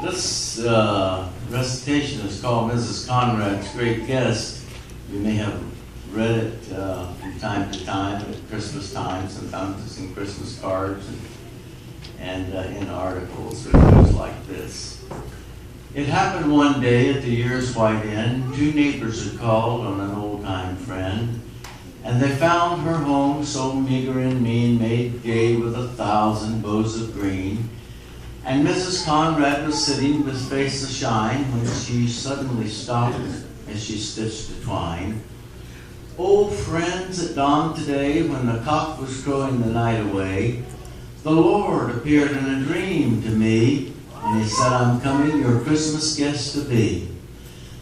This recitation is called Mrs. Conrad's Great Guest. You may have read it from time to time at Christmas time. Sometimes it's in Christmas cards and in articles. It goes like this. It happened one day at the year's white end. Two neighbors had called on an old-time friend, and they found her home so meager and mean, made gay with 1,000 bows of green. And Mrs. Conrad was sitting with face ashine when she suddenly stopped as she stitched the twine. "Oh, friends, at dawn today, when the cock was crowing the night away, the Lord appeared in a dream to me, and he said, 'I'm coming your Christmas guest to be.'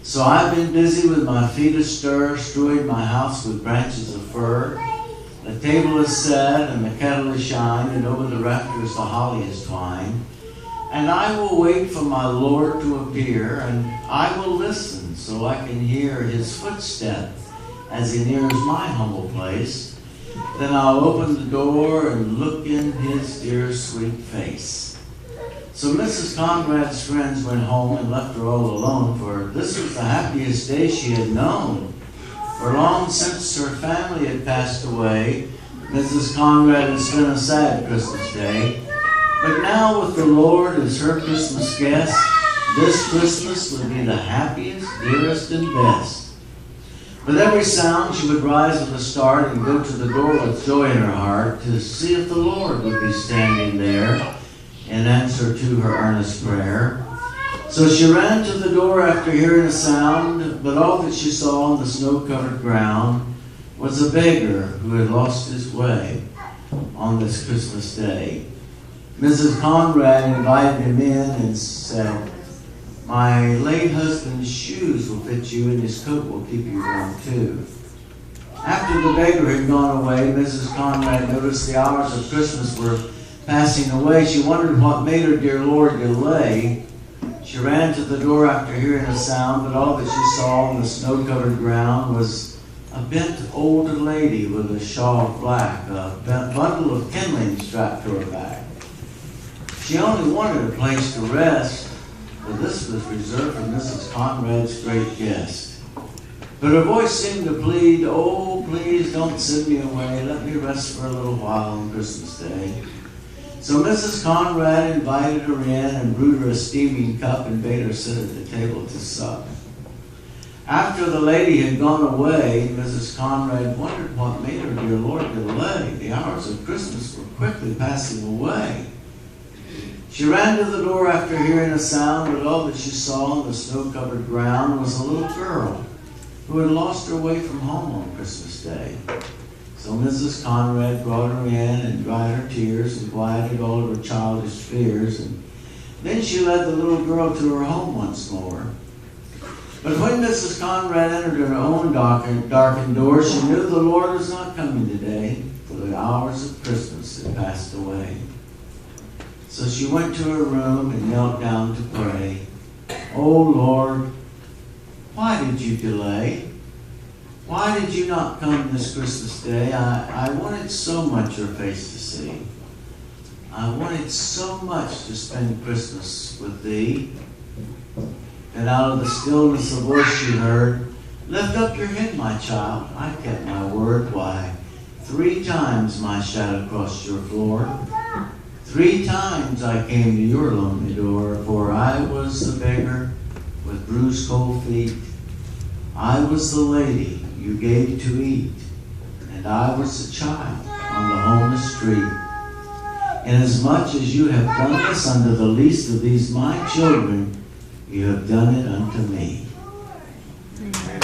So I've been busy with my feet astir, strewing my house with branches of fir. The table is set and the kettle is shined, and over the rafters the holly is twined. And I will wait for my Lord to appear, and I will listen so I can hear his footstep as he nears my humble place. Then I'll open the door and look in his dear sweet face." So Mrs. Conrad's friends went home and left her all alone, for this was the happiest day she had known. For long since her family had passed away, Mrs. Conrad had spent a sad Christmas day. But now with the Lord as her Christmas guest, this Christmas would be the happiest, dearest, and best. With every sound she would rise with a start and go to the door with joy in her heart to see if the Lord would be standing there in answer to her earnest prayer. So she ran to the door after hearing a sound, but all that she saw on the snow-covered ground was a beggar who had lost his way on this Christmas day. Mrs. Conrad invited him in and said, "My late husband's shoes will fit you, and his coat will keep you warm too." After the beggar had gone away, Mrs. Conrad noticed the hours of Christmas were passing away. She wondered what made her dear Lord delay. She ran to the door after hearing a sound, but all that she saw on the snow-covered ground was a bent old lady with a shawl of black, a bundle of kindling strapped to her back. She only wanted a place to rest, but this was reserved for Mrs. Conrad's great guest. But her voice seemed to plead, "Oh, please don't send me away. Let me rest for a little while on Christmas Day." So Mrs. Conrad invited her in and brewed her a steaming cup and bade her sit at the table to sup. After the lady had gone away, Mrs. Conrad wondered what made her dear Lord delay. The hours of Christmas were quickly passing away. She ran to the door after hearing a sound, but all that she saw on the snow-covered ground was a little girl who had lost her way from home on Christmas Day. So Mrs. Conrad brought her in and dried her tears and quieted all of her childish fears, and then she led the little girl to her home once more. But when Mrs. Conrad entered her own darkened door, she knew the Lord was not coming today, for the hours of Christmas had passed away. So she went to her room and knelt down to pray. "Oh Lord, why did you delay? Why did you not come this Christmas Day? I wanted so much your face to see. I wanted so much to spend Christmas with thee." And out of the stillness a voice she heard, "Lift up your head, my child. I kept my word. Why, 3 times my shadow crossed your floor. 3 times I came to your lonely door, for I was the beggar with bruised cold feet. I was the lady you gave to eat, and I was the child on the homeless street. Inasmuch as you have done this unto the least of these my children, you have done it unto me." Amen.